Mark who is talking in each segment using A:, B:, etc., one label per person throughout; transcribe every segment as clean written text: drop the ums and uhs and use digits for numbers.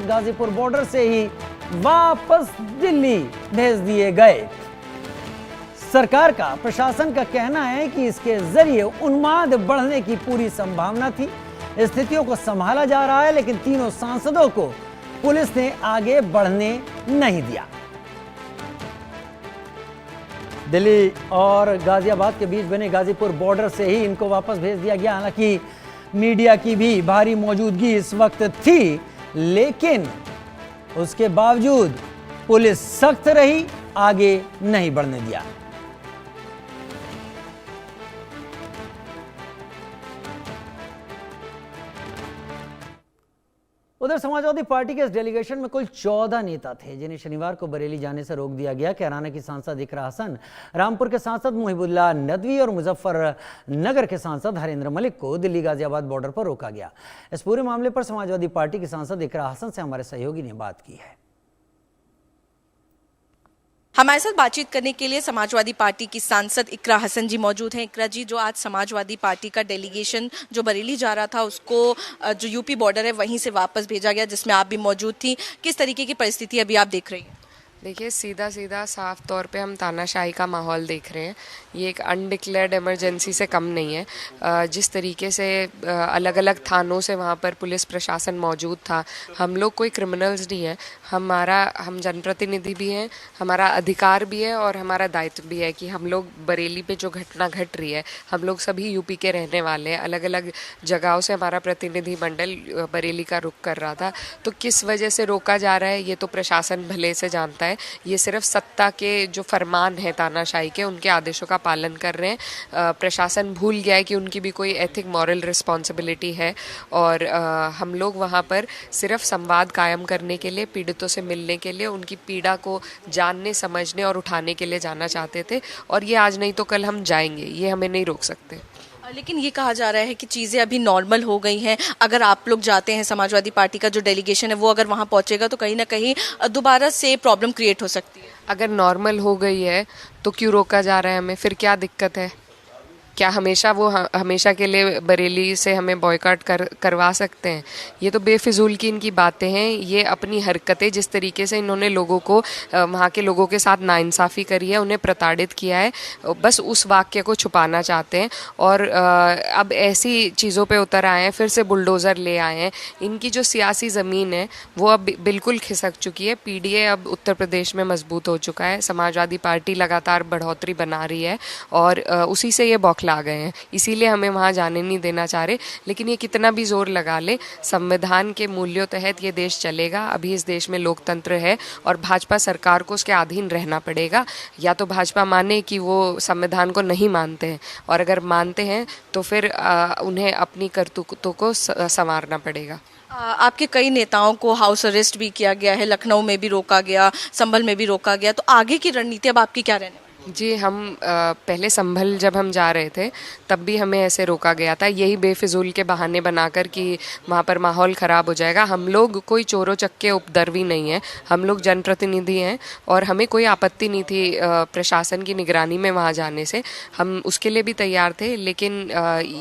A: Ghazipur border से ही वापस दिल्ली भेज दिए गए। सरकार का, प्रशासन का कहना है कि इसके जरिए उन्माद बढ़ने की पूरी संभावना थी। स्थितियों को संभाला जा रहा है, लेकिन तीनों सांसदों को पुलिस ने आगे बढ़ने नहीं दिया। दिल्ली और गाजियाबाद के बीच बने गाजीपुर बॉर्डर से ही इनको वापस भेज दिया गया। हालांकि मीडिया की भी भारी मौजूदगी इस वक्त थी, लेकिन उसके बावजूद पुलिस सख्त रही, आगे नहीं बढ़ने दिया। उधर समाजवादी पार्टी के इस डेलीगेशन में कुल 14 नेता थे, जिन्हें शनिवार को बरेली जाने से रोक दिया गया। कैराना की सांसद इकरा हसन, रामपुर के सांसद मुहिबुल्लाह नदवी और मुजफ्फरनगर के सांसद हरेंद्र मलिक को दिल्ली गाजियाबाद बॉर्डर पर रोका गया। इस पूरे मामले पर समाजवादी पार्टी की सांसद इकरा हसन से हमारे सहयोगी ने बात की है।
B: हमारे साथ बातचीत करने के लिए समाजवादी पार्टी की सांसद इकरा हसन जी मौजूद हैं। इकरा जी, जो आज समाजवादी पार्टी का डेलीगेशन जो बरेली जा रहा था, उसको जो यूपी बॉर्डर है वहीं से वापस भेजा गया, जिसमें आप भी मौजूद थी, किस तरीके की परिस्थिति अभी आप देख रही हैं?
C: देखिए, सीधा साफ तौर पे हम तानाशाही का माहौल देख रहे हैं। ये एक अनडिक्लेयर्ड इमरजेंसी से कम नहीं है। जिस तरीके से अलग अलग थानों से वहाँ पर पुलिस प्रशासन मौजूद था, हम लोग कोई क्रिमिनल्स नहीं है। हम जनप्रतिनिधि भी हैं, हमारा अधिकार भी है और हमारा दायित्व भी है कि हम लोग बरेली पे जो घटना घट रही है, हम लोग सभी यूपी के रहने वाले हैं। अलग अलग जगहों से हमारा प्रतिनिधि मंडल बरेली का रुख कर रहा था। तो किस वजह से रोका जा रहा है, ये तो प्रशासन भले से जानता है। ये सिर्फ सत्ता के जो फरमान है तानाशाही के, उनके आदेशों का पालन कर रहे हैं। प्रशासन भूल गया है कि उनकी भी कोई एथिक मॉरल रिस्पॉन्सिबिलिटी है। और हम लोग वहाँ पर सिर्फ संवाद कायम करने के लिए, पीड़ितों से मिलने के लिए, उनकी पीड़ा को जानने, समझने और उठाने के लिए जाना चाहते थे। और ये आज नहीं तो कल हम जाएंगे, ये हमें नहीं रोक सकते।
B: लेकिन ये कहा जा रहा है कि चीज़ें अभी नॉर्मल हो गई हैं। अगर आप लोग जाते हैं, समाजवादी पार्टी का जो डेलीगेशन है वो अगर वहाँ पहुँचेगा, तो कहीं ना कहीं दोबारा से प्रॉब्लम क्रिएट हो सकती है।
C: अगर नॉर्मल हो गई है तो क्यों रोका जा रहा है हमें? फिर क्या दिक्कत है? क्या हमेशा के लिए बरेली से हमें बॉयकॉट करवा सकते हैं? ये तो बेफिजूल की इनकी बातें हैं। ये अपनी हरकतें, जिस तरीके से इन्होंने लोगों को, वहाँ के लोगों के साथ नाइंसाफ़ी करी है, उन्हें प्रताड़ित किया है, बस उस वाक्य को छुपाना चाहते हैं। और अब ऐसी चीज़ों पे उतर आए हैं, फिर से बुलडोज़र ले आए हैं। इनकी जो सियासी ज़मीन है वो अब बिल्कुल खिसक चुकी है। पीडीए अब उत्तर प्रदेश में मजबूत हो चुका है। समाजवादी पार्टी लगातार बढ़ोतरी बना रही है और उसी से ये बौखला आ गए हैं। इसीलिए हमें वहाँ जाने नहीं देना चाह रहे। लेकिन ये कितना भी जोर लगा ले, संविधान के मूल्यों तहत ये देश चलेगा। अभी इस देश में लोकतंत्र है और भाजपा सरकार को उसके अधीन रहना पड़ेगा। या तो भाजपा माने कि वो संविधान को नहीं मानते हैं, और अगर मानते हैं तो फिर उन्हें अपनी करतूतों को संवारना पड़ेगा।
B: आपके कई नेताओं को हाउस अरेस्ट भी किया गया है, लखनऊ में भी रोका गया, संभल में भी रोका गया, तो आगे की रणनीति अब आपकी क्या रहने?
C: जी, हम पहले संभल जब हम जा रहे थे तब भी हमें ऐसे रोका गया था, यही बेफिजूल के बहाने बनाकर कि वहाँ पर माहौल ख़राब हो जाएगा। हम लोग कोई चोरों चक्के उपद्रवी नहीं हैं, हम लोग जनप्रतिनिधि हैं और हमें कोई आपत्ति नहीं थी प्रशासन की निगरानी में वहाँ जाने से। हम उसके लिए भी तैयार थे, लेकिन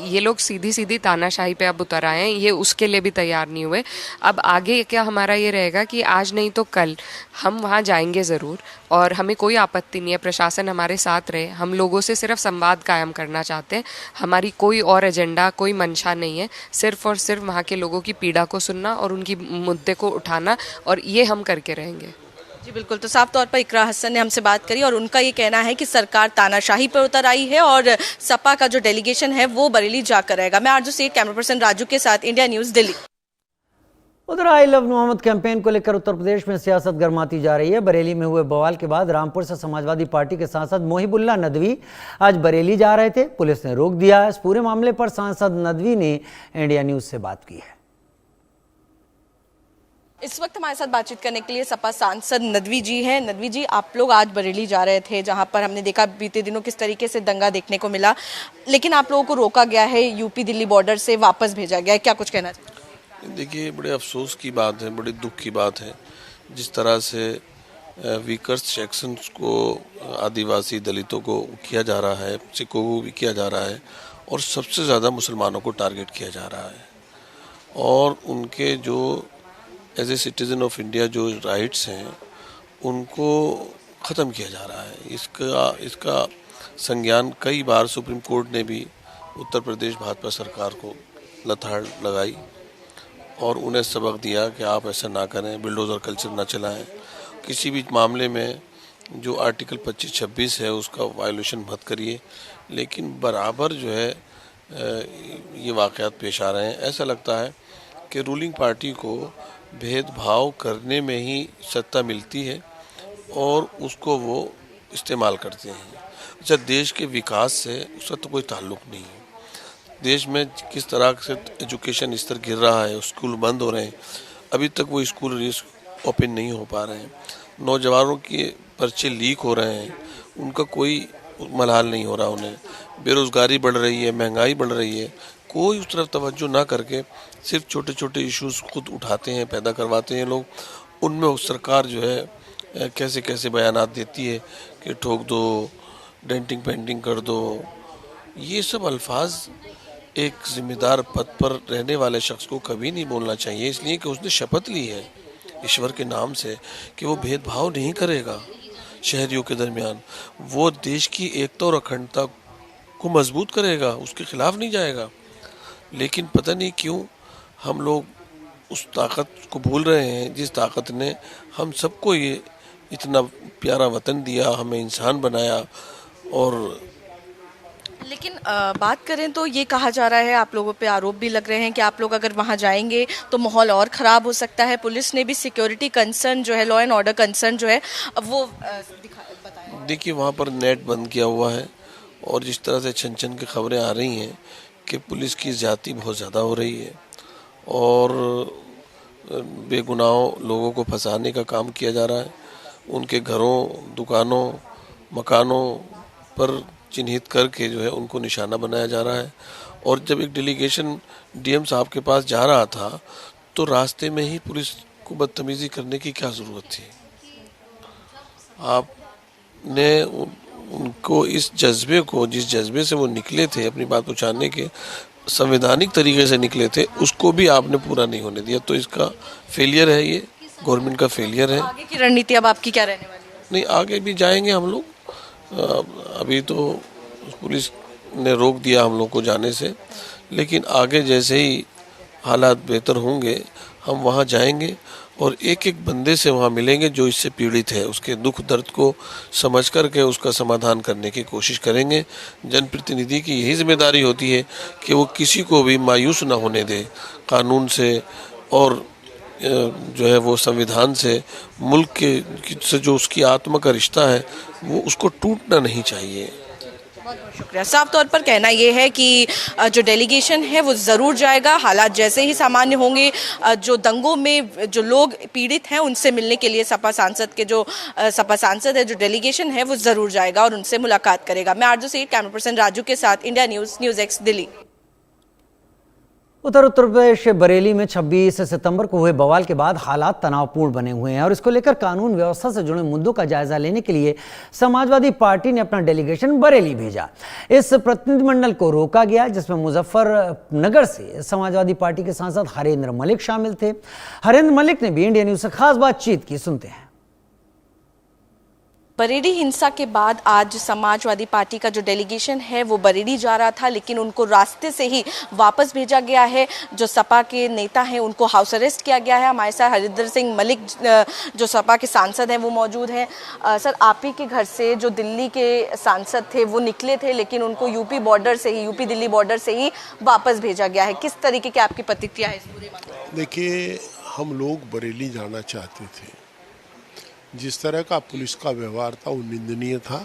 C: ये लोग सीधी तानाशाही पे अब उतर आए हैं, ये उसके लिए भी तैयार नहीं हुए। अब आगे क्या हमारा ये रहेगा कि आज नहीं तो कल हम वहाँ जाएंगे ज़रूर, और हमें कोई आपत्ति नहीं है प्रशासन हमारे साथ रहे। हम लोगों से सिर्फ संवाद कायम करना चाहते हैं। हमारी कोई और एजेंडा, कोई मंशा नहीं है, सिर्फ और सिर्फ वहाँ के लोगों की पीड़ा को सुनना और उनकी मुद्दे को उठाना, और ये हम करके रहेंगे।
B: जी बिल्कुल। तो साफ तौर पर इकरा हसन ने हमसे बात करी और उनका ये कहना है कि सरकार तानाशाही पर उतर आई है और सपा का जो डेलीगेशन है वो बरेली जाकर रहेगा। मैं आरजू सेठ, कैमरा पर्सन राजू के साथ, इंडिया न्यूज़, दिल्ली।
A: उधर आई लव मोहम्मद कैंपेन को लेकर उत्तर प्रदेश में सियासत गर्माती जा रही है। बरेली में हुए बवाल के बाद रामपुर से समाजवादी पार्टी के सांसद मुहिबुल्लाह नदवी आज बरेली जा रहे थे, पुलिस ने रोक दिया। इस पूरे मामले पर सांसद नदवी ने इंडिया न्यूज़ से बात की है।
B: इस वक्त हमारे साथ बातचीत करने के लिए सपा सांसद नदवी जी हैं। नदवी जी, आप लोग आज बरेली जा रहे थे, जहां पर हमने देखा बीते दिनों किस तरीके से दंगा देखने को मिला, लेकिन आप लोगों को रोका गया है, यूपी दिल्ली बॉर्डर से वापस भेजा गया है, क्या कुछ कहना चाहिए?
D: देखिए, बड़े अफसोस की बात है, बड़ी दुख की बात है जिस तरह से वीकर्स सेक्शंस को, आदिवासी दलितों को किया जा रहा है, सिखों को भी किया जा रहा है, और सबसे ज़्यादा मुसलमानों को टारगेट किया जा रहा है। और उनके जो as a citizen of India जो राइट्स हैं उनको ख़त्म किया जा रहा है। इसका संज्ञान कई बार सुप्रीम कोर्ट ने भी उत्तर प्रदेश भाजपा सरकार को लताड़ लगाई और उन्हें सबक दिया कि आप ऐसा ना करें, बिल्डोज़र कल्चर ना चलाएं। किसी भी मामले में जो आर्टिकल 25-26 है उसका वायलेशन मत करिए, लेकिन बराबर जो है ये वाक़यात पेश आ रहे हैं। ऐसा लगता है कि रूलिंग पार्टी को भेदभाव करने में ही सत्ता मिलती है और उसको वो इस्तेमाल करते हैं। अच्छा, देश के विकास से उसका तो कोई ताल्लुक़ नहीं है। देश में किस तरह से एजुकेशन स्तर गिर रहा है, स्कूल बंद हो रहे हैं, अभी तक वो स्कूल ओपन नहीं हो पा रहे हैं, नौजवानों के पर्चे लीक हो रहे हैं, उनका कोई मलाल नहीं हो रहा उन्हें, बेरोज़गारी बढ़ रही है, महंगाई बढ़ रही है, कोई उस तरफ तवज्जो ना करके सिर्फ छोटे छोटे इश्यूज खुद उठाते हैं, पैदा करवाते हैं लोग। उनमें सरकार जो है कैसे कैसे बयानात देती है कि ठोक दो, डेंटिंग पेंटिंग कर दो। ये सब अल्फाज एक जिम्मेदार पद पर रहने वाले शख्स को कभी नहीं बोलना चाहिए, इसलिए कि उसने शपथ ली है ईश्वर के नाम से कि वो भेदभाव नहीं करेगा शहरियों के दरमियान, वो देश की एकता और अखंडता को मजबूत करेगा, उसके खिलाफ नहीं जाएगा। लेकिन पता नहीं क्यों हम लोग उस ताकत को भूल रहे हैं जिस ताकत ने हम सबको ये इतना प्यारा वतन दिया, हमें इंसान बनाया। और
B: लेकिन बात करें तो ये कहा जा रहा है, आप लोगों पे आरोप भी लग रहे हैं कि आप लोग अगर वहाँ जाएंगे तो माहौल और ख़राब हो सकता है। पुलिस ने भी सिक्योरिटी कंसर्न जो है, लॉ एंड ऑर्डर कंसर्न जो है वो बताया।
D: देखिए, वहाँ पर नेट बंद किया हुआ है और जिस तरह से छन छन की खबरें आ रही हैं कि पुलिस की ज़्यादती बहुत ज़्यादा हो रही है और बेगुनाह लोगों को फंसाने का काम किया जा रहा है, उनके घरों, दुकानों, मकानों पर चिन्हित करके जो है उनको निशाना बनाया जा रहा है। और जब एक डेलीगेशन डीएम साहब के पास जा रहा था तो रास्ते में ही पुलिस को बदतमीजी करने की क्या ज़रूरत थी? आपने उनको इस जज्बे को, जिस जज्बे से वो निकले थे अपनी बात पहुँचाने के, संवैधानिक तरीके से निकले थे, उसको भी आपने पूरा नहीं होने दिया। तो इसका फेलियर है, ये गवर्नमेंट का फेलियर है।
B: आगे की रणनीति अब आपकी क्या रहने वाली है?
D: नहीं, आगे भी जाएंगे हम लोग। अभी तो पुलिस ने रोक दिया हम लोग को जाने से, लेकिन आगे जैसे ही हालात बेहतर होंगे हम वहाँ जाएंगे और एक एक बंदे से वहाँ मिलेंगे जो इससे पीड़ित है, उसके दुख दर्द को समझ करके उसका समाधान करने की कोशिश करेंगे। जनप्रतिनिधि की यही जिम्मेदारी होती है कि वो किसी को भी मायूस ना होने दे कानून से, और जो है वो संविधान से, मुल्क के से जो उसकी आत्मा का रिश्ता है वो उसको टूटना नहीं चाहिए।
B: बहुत बहुत शुक्रिया। साफ तौर पर कहना ये है कि जो डेलीगेशन है वो ज़रूर जाएगा, हालात जैसे ही सामान्य होंगे। जो दंगों में जो लोग पीड़ित हैं उनसे मिलने के लिए सपा सांसद है, जो डेलीगेशन है वो ज़रूर जाएगा और उनसे मुलाकात करेगा। मैं आरजू सेठ, कैमरा पर्सन राजू के साथ, India news x, Delhi.
A: Uttar Pradesh Bareilly में 26 सितंबर को हुए बवाल के बाद हालात तनावपूर्ण बने हुए हैं और इसको लेकर कानून व्यवस्था से जुड़े मुद्दों का जायजा लेने के लिए समाजवादी पार्टी ने अपना डेलीगेशन बरेली भेजा। इस प्रतिनिधिमंडल को रोका गया जिसमें मुजफ्फरनगर से समाजवादी पार्टी के सांसद हरेंद्र मलिक शामिल थे। हरेंद्र मलिक ने भी इंडिया न्यूज से खास बातचीत की, सुनते हैं।
B: बरेली हिंसा के बाद आज समाजवादी पार्टी का जो डेलीगेशन है वो बरेली जा रहा था, लेकिन उनको रास्ते से ही वापस भेजा गया है। जो सपा के नेता हैं उनको हाउस अरेस्ट किया गया है। हमारे साथ हरिंदर सिंह मलिक जो सपा के सांसद हैं वो मौजूद हैं। सर, आप ही के घर से जो दिल्ली के सांसद थे वो निकले थे, लेकिन उनको यूपी दिल्ली बॉर्डर से ही वापस भेजा गया है। किस तरीके की आपकी प्रतिक्रिया है इस पूरे मामले?
E: देखिए, हम लोग बरेली जाना चाहते थे। जिस तरह का पुलिस का व्यवहार था वो निंदनीय था।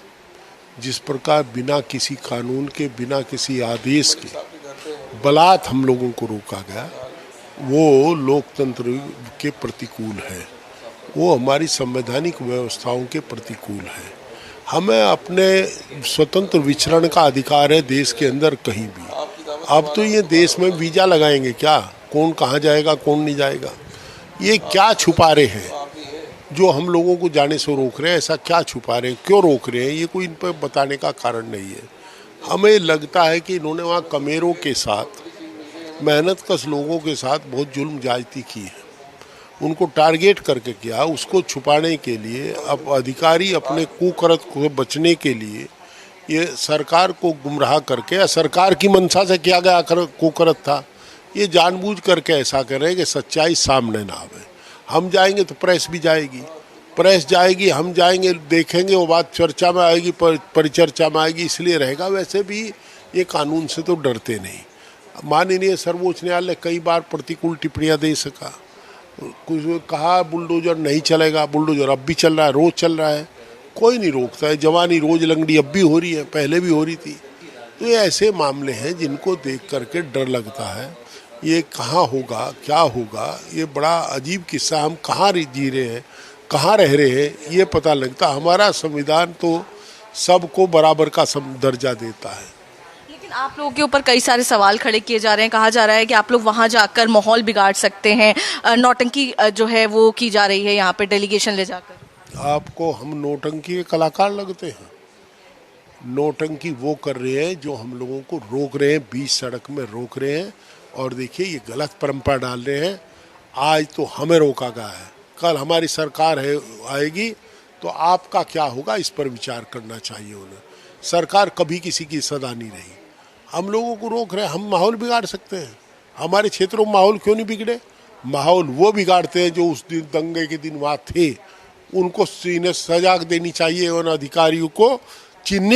E: जिस प्रकार बिना किसी कानून के, बिना किसी आदेश के बलात् हम लोगों को रोका गया, वो लोकतंत्र के प्रतिकूल है, वो हमारी संवैधानिक व्यवस्थाओं के प्रतिकूल है। हमें अपने स्वतंत्र विचरण का अधिकार है देश के अंदर कहीं भी। अब तो ये देश में वीज़ा लगाएंगे क्या? कौन कहाँ जाएगा, कौन नहीं जाएगा? ये क्या छुपा रहे हैं जो हम लोगों को जाने से रोक रहे हैं? ऐसा क्या छुपा रहे हैं, क्यों रोक रहे हैं? ये कोई इन पर बताने का कारण नहीं है। हमें लगता है कि इन्होंने वहाँ कमेरों के साथ, मेहनत कश लोगों के साथ बहुत जुल्म ज्यादती की है उनको टारगेट करके किया, उसको छुपाने के लिए अब अधिकारी अपने कुकर्त को बचने के लिए ये सरकार को गुमराह करके, या सरकार की मंशा से किया गया कुकर्त था, ये जानबूझ करके ऐसा कर रहे हैं कि सच्चाई सामने ना आवे। हम जाएंगे तो प्रेस भी जाएगी, प्रेस जाएगी, हम जाएंगे देखेंगे, वो बात चर्चा में आएगी, परिचर्चा में आएगी, इसलिए रहेगा। वैसे भी ये कानून से तो डरते नहीं। माननीय सर्वोच्च न्यायालय कई बार प्रतिकूल टिप्पणियां दे सका, कुछ कहा बुलडोजर नहीं चलेगा, बुलडोजर अब भी चल रहा है, रोज चल रहा है, कोई नहीं रोकता है। जवानी रोज लंगड़ी अब भी हो रही है, पहले भी हो रही थी। तो ये ऐसे मामले हैं जिनको देख करके डर लगता है। ये कहाँ होगा, क्या होगा, ये बड़ा अजीब किस्सा। हम कहाँ जी रहे हैं, कहाँ रह रहे हैं, ये पता लगता। हमारा संविधान तो सबको बराबर का दर्जा देता है।
B: लेकिन आप लोगों के ऊपर कई सारे सवाल खड़े किए जा रहे हैं। कहा जा रहा है कि आप लोग वहां जाकर माहौल बिगाड़ सकते हैं, नौटंकी जो है वो की जा रही है यहाँ पे डेलीगेशन ले जाकर।
E: आपको हम नौटंकी के कलाकार लगते हैं? नौटंकी वो कर रहे हैं जो हम लोगों को रोक रहे हैं, बीच सड़क में रोक रहे हैं। और देखिए ये गलत परंपरा डाल रहे हैं। आज तो हमें रोका गया है, कल हमारी सरकार है आएगी तो आपका क्या होगा, इस पर विचार करना चाहिए उन्हें। सरकार कभी किसी की सदा नहीं रही, हम लोगों को रोक रहे हैं। हम माहौल बिगाड़ सकते हैं? हमारे क्षेत्रों में माहौल क्यों नहीं बिगड़े? माहौल वो बिगाड़ते हैं जो उस दिन दंगे के दिन वहाँ थे। उनको सीने सजा देनी चाहिए, उन अधिकारियों को चिन्हित